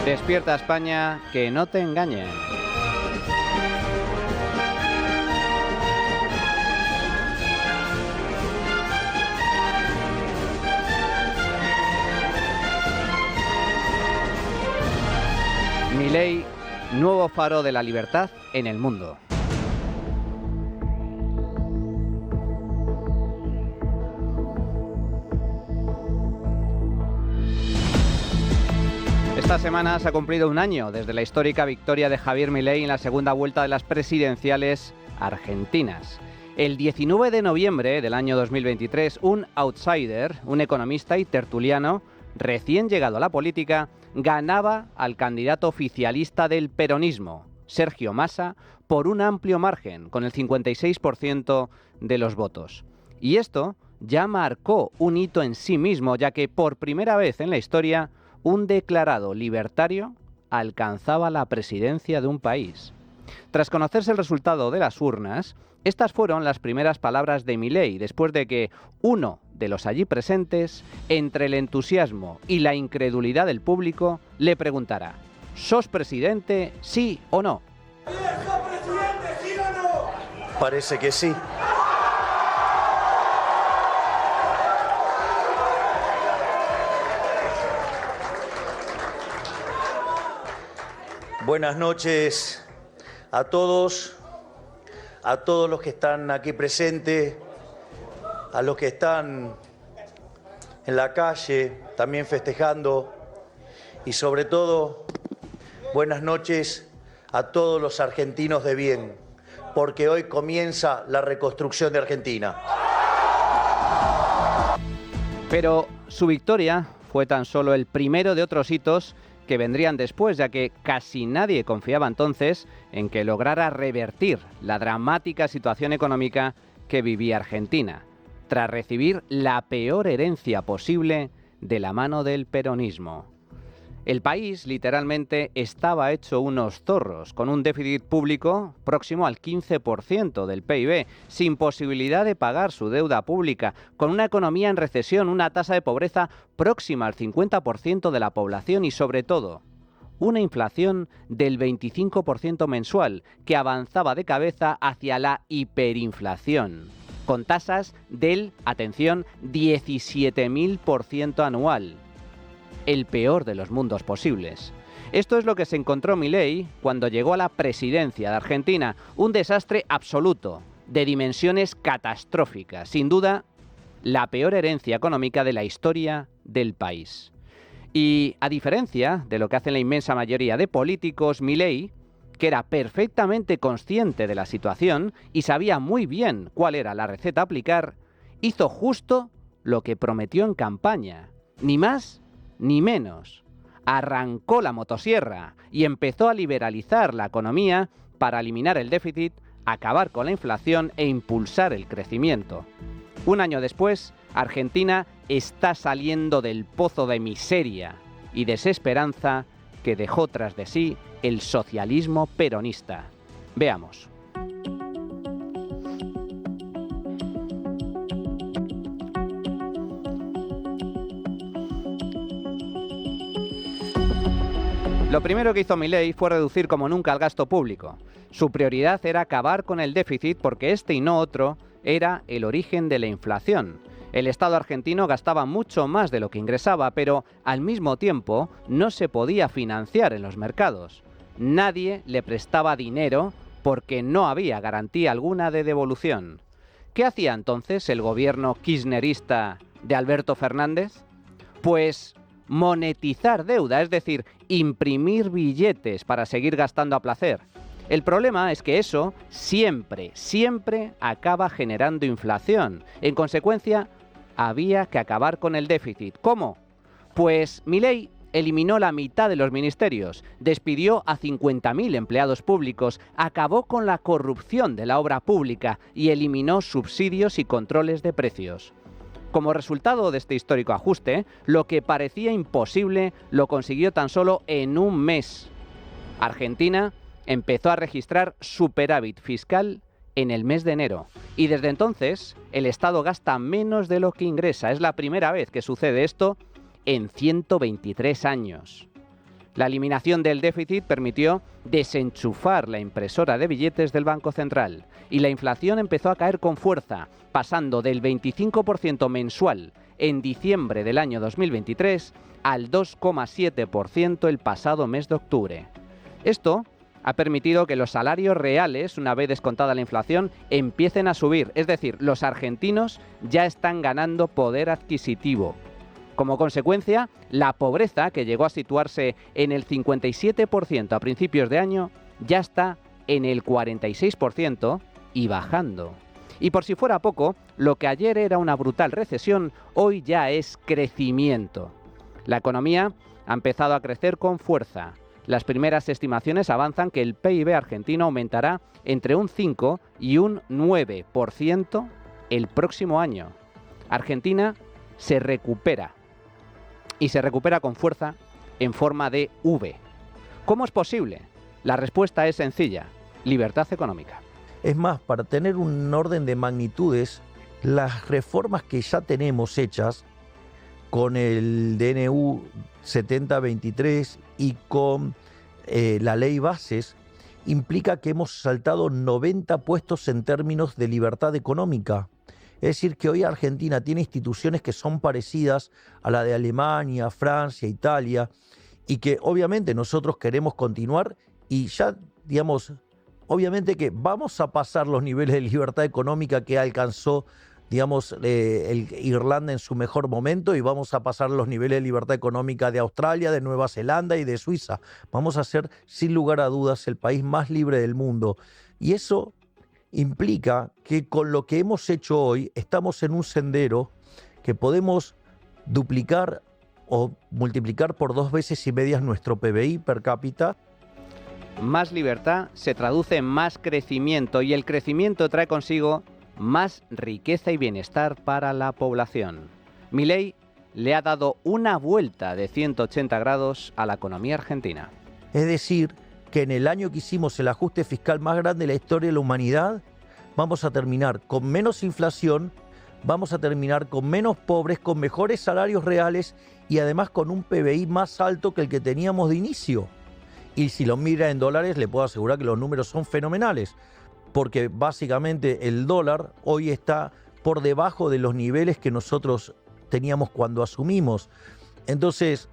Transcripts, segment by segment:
Despierta España, que no te engañen. Milei, nuevo faro de la libertad en el mundo. Esta semana se ha cumplido un año desde la histórica victoria de Javier Milei en la segunda vuelta de las presidenciales argentinas. El 19 de noviembre del año 2023, un outsider, un economista y tertuliano, recién llegado a la política, ganaba al candidato oficialista del peronismo, Sergio Massa, por un amplio margen, con el 56% de los votos. Y esto ya marcó un hito en sí mismo, ya que por primera vez en la historia, un declarado libertario alcanzaba la presidencia de un país. Tras conocerse el resultado de las urnas, estas fueron las primeras palabras de Milei, después de que uno de los allí presentes, entre el entusiasmo y la incredulidad del público, le preguntara: ¿sos presidente, sí o no? ¿Sos presidente, sí o no? Parece que sí. Buenas noches a todos los que están aquí presentes, a los que están en la calle también festejando y sobre todo buenas noches a todos los argentinos de bien, porque hoy comienza la reconstrucción de Argentina. Pero su victoria fue tan solo el primero de otros hitos que vendrían después, ya que casi nadie confiaba entonces en que lograra revertir la dramática situación económica que vivía Argentina, tras recibir la peor herencia posible de la mano del peronismo. El país literalmente estaba hecho unos zorros, con un déficit público próximo al 15% del PIB, sin posibilidad de pagar su deuda pública, con una economía en recesión, una tasa de pobreza próxima al 50% de la población y, sobre todo, una inflación del 25% mensual, que avanzaba de cabeza hacia la hiperinflación, con tasas del, atención, 17.000% anual. El peor de los mundos posibles. Esto es lo que se encontró Milei cuando llegó a la presidencia de Argentina, un desastre absoluto, de dimensiones catastróficas, sin duda la peor herencia económica de la historia del país. Y a diferencia de lo que hacen la inmensa mayoría de políticos, Milei, que era perfectamente consciente de la situación y sabía muy bien cuál era la receta a aplicar, hizo justo lo que prometió en campaña, ni más ni menos. Arrancó la motosierra y empezó a liberalizar la economía para eliminar el déficit, acabar con la inflación e impulsar el crecimiento. Un año después, Argentina está saliendo del pozo de miseria y desesperanza que dejó tras de sí el socialismo peronista. Veamos. Lo primero que hizo Milei fue reducir como nunca el gasto público. Su prioridad era acabar con el déficit porque este y no otro era el origen de la inflación. El Estado argentino gastaba mucho más de lo que ingresaba, pero al mismo tiempo no se podía financiar en los mercados. Nadie le prestaba dinero porque no había garantía alguna de devolución. ¿Qué hacía entonces el gobierno kirchnerista de Alberto Fernández? Pues monetizar deuda, es decir, imprimir billetes para seguir gastando a placer. El problema es que eso siempre acaba generando inflación. En consecuencia, había que acabar con el déficit. ¿Cómo? Pues Milei eliminó la mitad de los ministerios, despidió a 50.000 empleados públicos, acabó con la corrupción de la obra pública y eliminó subsidios y controles de precios. Como resultado de este histórico ajuste, lo que parecía imposible lo consiguió tan solo en un mes. Argentina empezó a registrar superávit fiscal en el mes de enero y desde entonces el Estado gasta menos de lo que ingresa. Es la primera vez que sucede esto en 123 años. La eliminación del déficit permitió desenchufar la impresora de billetes del Banco Central y la inflación empezó a caer con fuerza, pasando del 25% mensual en diciembre del año 2023 al 2,7% el pasado mes de octubre. Esto ha permitido que los salarios reales, una vez descontada la inflación, empiecen a subir. Es decir, los argentinos ya están ganando poder adquisitivo. Como consecuencia, la pobreza, que llegó a situarse en el 57% a principios de año, ya está en el 46% y bajando. Y por si fuera poco, lo que ayer era una brutal recesión, hoy ya es crecimiento. La economía ha empezado a crecer con fuerza. Las primeras estimaciones avanzan que el PIB argentino aumentará entre un 5 y un 9% el próximo año. Argentina se recupera. Y se recupera con fuerza en forma de V. ¿Cómo es posible? La respuesta es sencilla: libertad económica. Es más, para tener un orden de magnitudes, las reformas que ya tenemos hechas con el DNU 7023 y con la ley bases, implica que hemos saltado 90 puestos en términos de libertad económica. Es decir, que hoy Argentina tiene instituciones que son parecidas a la de Alemania, Francia, Italia, y que obviamente nosotros queremos continuar y ya, digamos, obviamente que vamos a pasar los niveles de libertad económica que alcanzó, digamos, Irlanda en su mejor momento, y vamos a pasar los niveles de libertad económica de Australia, de Nueva Zelanda y de Suiza. Vamos a ser, sin lugar a dudas, el país más libre del mundo. Y eso implica que con lo que hemos hecho hoy estamos en un sendero que podemos duplicar o multiplicar por 2,5 veces nuestro PBI per cápita. Más libertad se traduce en más crecimiento, y el crecimiento trae consigo más riqueza y bienestar para la población. Milei le ha dado una vuelta de 180 grados a la economía argentina. Es decir, que en el año que hicimos el ajuste fiscal más grande de la historia de la humanidad, vamos a terminar con menos inflación, vamos a terminar con menos pobres, con mejores salarios reales y además con un PBI más alto que el que teníamos de inicio. Y si lo mira en dólares, le puedo asegurar que los números son fenomenales, porque básicamente el dólar hoy está por debajo de los niveles que nosotros teníamos cuando asumimos. Entonces,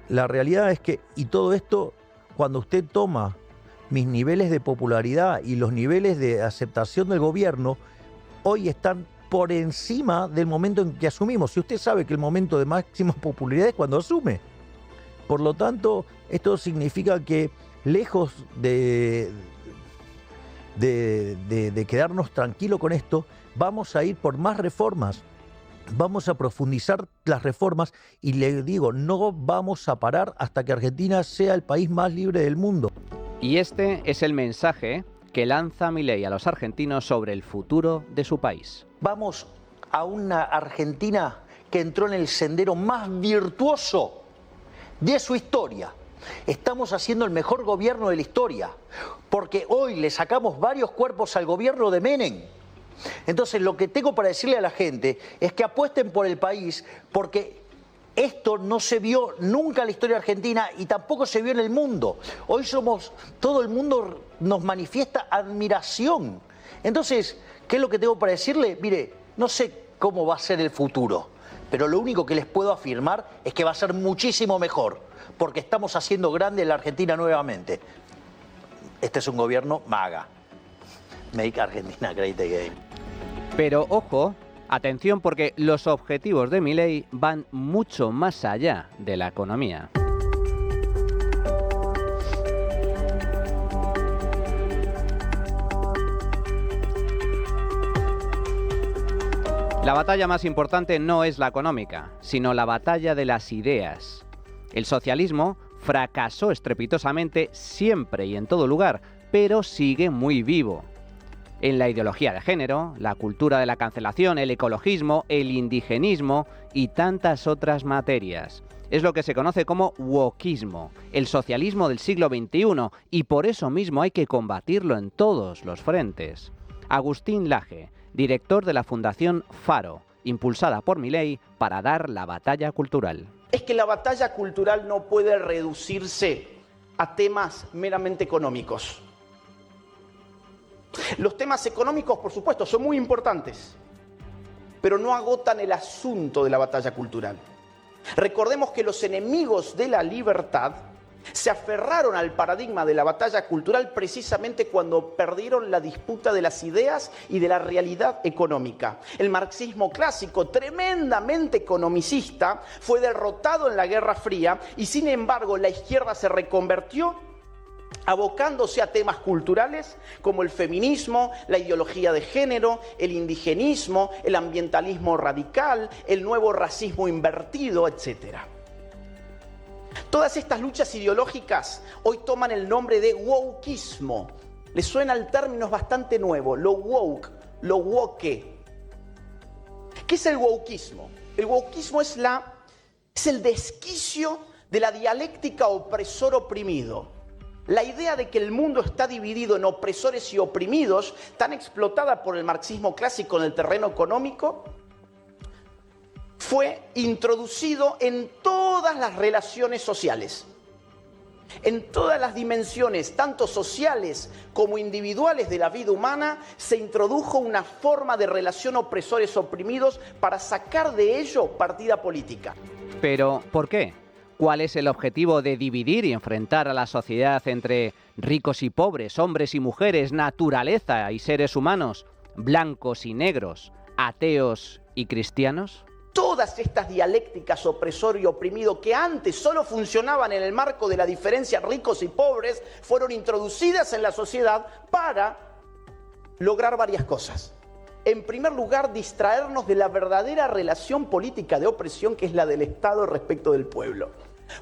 la realidad es que, y todo esto, cuando usted toma mis niveles de popularidad y los niveles de aceptación del gobierno, hoy están por encima del momento en que asumimos. Y usted sabe que el momento de máxima popularidad es cuando asume. Por lo tanto, esto significa que lejos de quedarnos tranquilos con esto, vamos a ir por más reformas. Vamos a profundizar las reformas y le digo, no vamos a parar hasta que Argentina sea el país más libre del mundo. Y este es el mensaje que lanza Milei a los argentinos sobre el futuro de su país. Vamos a una Argentina que entró en el sendero más virtuoso de su historia. Estamos haciendo el mejor gobierno de la historia, porque hoy le sacamos varios cuerpos al gobierno de Menem. Entonces, lo que tengo para decirle a la gente es que apuesten por el país, porque esto no se vio nunca en la historia argentina y tampoco se vio en el mundo. Hoy todo el mundo nos manifiesta admiración. Entonces, ¿qué es lo que tengo para decirle? Mire, no sé cómo va a ser el futuro, pero lo único que les puedo afirmar es que va a ser muchísimo mejor, porque estamos haciendo grande la Argentina nuevamente. Este es un gobierno MAGA. Make Argentina Great Again. Pero ojo, atención, porque los objetivos de Milei van mucho más allá de la economía. La batalla más importante no es la económica, sino la batalla de las ideas. El socialismo fracasó estrepitosamente siempre y en todo lugar, pero sigue muy vivo. En la ideología de género, la cultura de la cancelación, el ecologismo, el indigenismo y tantas otras materias. Es lo que se conoce como wokismo, el socialismo del siglo XXI, y por eso mismo hay que combatirlo en todos los frentes. Agustín Laje, director de la Fundación Faro, impulsada por Milei para dar la batalla cultural. es que la batalla cultural no puede reducirse a temas meramente económicos. Los temas económicos, por supuesto, son muy importantes, pero no agotan el asunto de la batalla cultural. Recordemos que los enemigos de la libertad se aferraron al paradigma de la batalla cultural precisamente cuando perdieron la disputa de las ideas y de la realidad económica. El marxismo clásico, tremendamente economicista, fue derrotado en la Guerra Fría y sin embargo la izquierda se reconvertió abocándose a temas culturales como el feminismo, la ideología de género, el indigenismo, el ambientalismo radical, el nuevo racismo invertido, etc. Todas estas luchas ideológicas hoy toman el nombre de wokeismo. Les suena el término, es bastante nuevo, lo woke, lo woke. ¿Qué es el wokeismo? El wokeismo es el desquicio de la dialéctica opresor-oprimido. La idea de que el mundo está dividido en opresores y oprimidos, tan explotada por el marxismo clásico en el terreno económico, fue introducido en todas las relaciones sociales, en todas las dimensiones, tanto sociales como individuales de la vida humana, se introdujo una forma de relación opresores-oprimidos para sacar de ello partida política. Pero, ¿por qué? ¿Cuál es el objetivo de dividir y enfrentar a la sociedad entre ricos y pobres, hombres y mujeres, naturaleza y seres humanos, blancos y negros, ateos y cristianos? Todas estas dialécticas opresor y oprimido que antes solo funcionaban en el marco de la diferencia ricos y pobres, fueron introducidas en la sociedad para lograr varias cosas. En primer lugar, distraernos de la verdadera relación política de opresión que es la del Estado respecto del pueblo.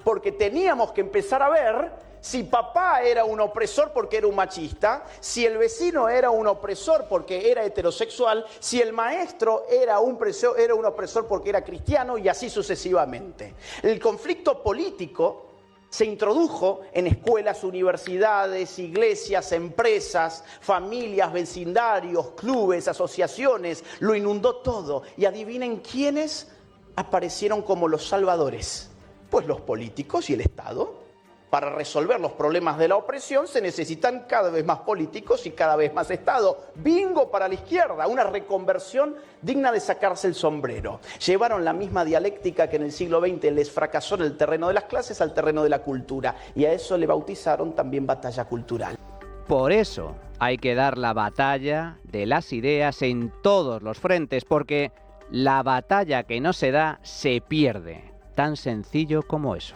Porque teníamos que empezar a ver si papá era un opresor porque era un machista, si el vecino era un opresor porque era heterosexual, si el maestro era un opresor porque era cristiano y así sucesivamente. El conflicto político se introdujo en escuelas, universidades, iglesias, empresas, familias, vecindarios, clubes, asociaciones, lo inundó todo. Y adivinen quiénes aparecieron como los salvadores. Pues los políticos y el Estado. Para resolver los problemas de la opresión se necesitan cada vez más políticos y cada vez más Estado. Bingo para la izquierda, una reconversión digna de sacarse el sombrero. Llevaron la misma dialéctica que en el siglo XX les fracasó en el terreno de las clases al terreno de la cultura. Y a eso le bautizaron también batalla cultural. Por eso hay que dar la batalla de las ideas en todos los frentes, porque la batalla que no se da se pierde. Tan sencillo como eso.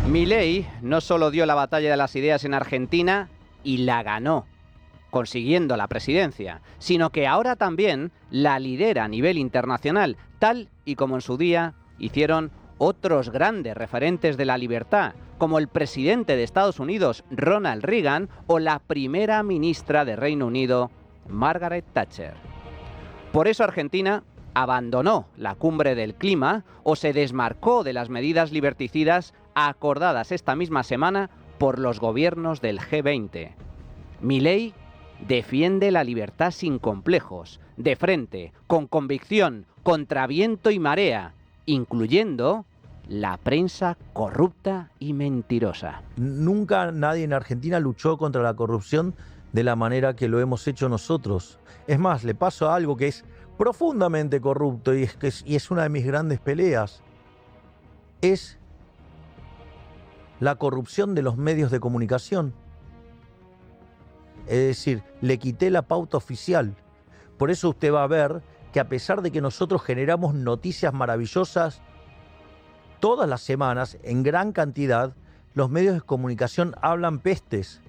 Milei no solo dio la batalla de las ideas en Argentina y la ganó, consiguiendo la presidencia, sino que ahora también la lidera a nivel internacional, tal y como en su día hicieron otros grandes referentes de la libertad, como el presidente de Estados Unidos, Ronald Reagan, o la primera ministra de Reino Unido, Margaret Thatcher. Por eso Argentina abandonó la cumbre del clima o se desmarcó de las medidas liberticidas acordadas esta misma semana por los gobiernos del G20. Milei defiende la libertad sin complejos, de frente, con convicción, contra viento y marea, incluyendo la prensa corrupta y mentirosa. Nunca nadie en Argentina luchó contra la corrupción de la manera que lo hemos hecho nosotros. Es más, le paso a algo que es profundamente corrupto y es una de mis grandes peleas. Es la corrupción de los medios de comunicación. Es decir, le quité la pauta oficial. Por eso usted va a ver que a pesar de que nosotros generamos noticias maravillosas todas las semanas, en gran cantidad, los medios de comunicación hablan pestes.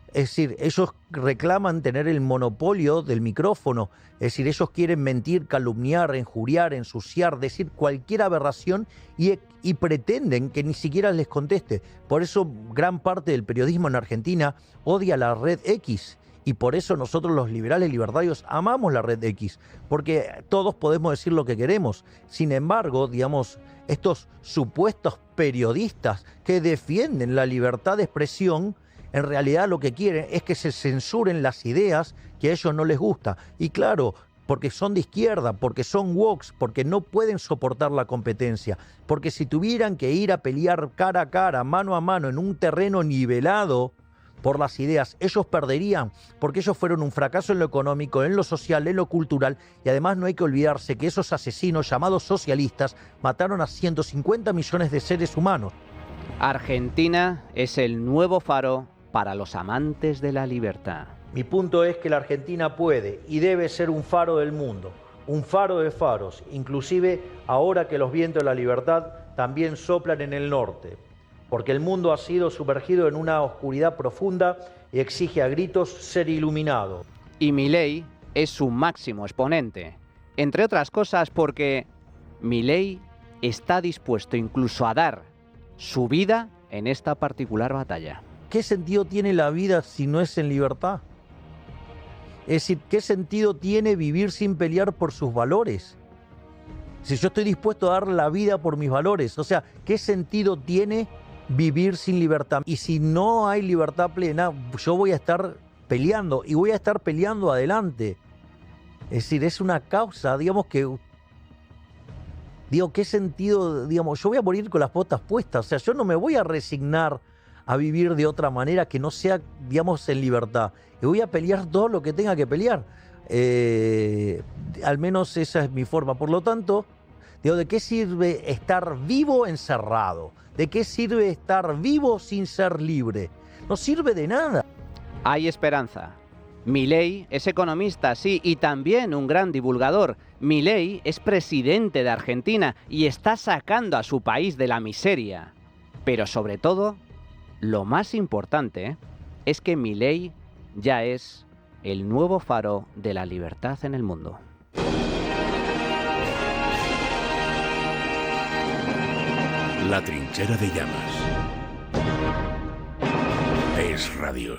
Es decir, ellos reclaman tener el monopolio del micrófono. Es decir, ellos quieren mentir, calumniar, injuriar, ensuciar, decir cualquier aberración y pretenden que ni siquiera les conteste. Por eso gran parte del periodismo en Argentina odia la red X Y por eso nosotros los liberales libertarios amamos la red X, porque todos podemos decir lo que queremos. Sin embargo, digamos, estos supuestos periodistas que defienden la libertad de expresión, en realidad lo que quieren es que se censuren las ideas que a ellos no les gusta. Y claro, porque son de izquierda, porque son woks, porque no pueden soportar la competencia, porque si tuvieran que ir a pelear cara a cara, mano a mano, en un terreno nivelado por las ideas, ellos perderían, porque ellos fueron un fracaso en lo económico, en lo social, en lo cultural, y además no hay que olvidarse que esos asesinos llamados socialistas mataron a 150 millones de seres humanos. Argentina es el nuevo faro para los amantes de la libertad. Mi punto es que la Argentina puede y debe ser un faro del mundo, un faro de faros, inclusive ahora que los vientos de la libertad también soplan en el norte, porque el mundo ha sido sumergido en una oscuridad profunda y exige a gritos ser iluminado. Y Milei es su máximo exponente, entre otras cosas porque Milei está dispuesto incluso a dar su vida en esta particular batalla. ¿Qué sentido tiene la vida si no es en libertad? Es decir, ¿qué sentido tiene vivir sin pelear por sus valores? Si yo estoy dispuesto a dar la vida por mis valores, o sea, ¿qué sentido tiene vivir sin libertad? Y si no hay libertad plena, yo voy a estar peleando y voy a estar peleando adelante. Es decir, es una causa, digamos que... Digo, ¿qué sentido? Digamos, yo voy a morir con las botas puestas, o sea, yo no me voy a resignar a vivir de otra manera que no sea, digamos, en libertad. Y voy a pelear todo lo que tenga que pelear. Al menos esa es mi forma. Por lo tanto, digo, ¿de qué sirve estar vivo encerrado? ¿De qué sirve estar vivo sin ser libre? No sirve de nada. Hay esperanza. Milei es economista, sí, y también un gran divulgador. Milei es presidente de Argentina y está sacando a su país de la miseria. Pero sobre todo, lo más importante es que Milei ya es el nuevo faro de la libertad en el mundo. La trinchera de llamas. Es radio.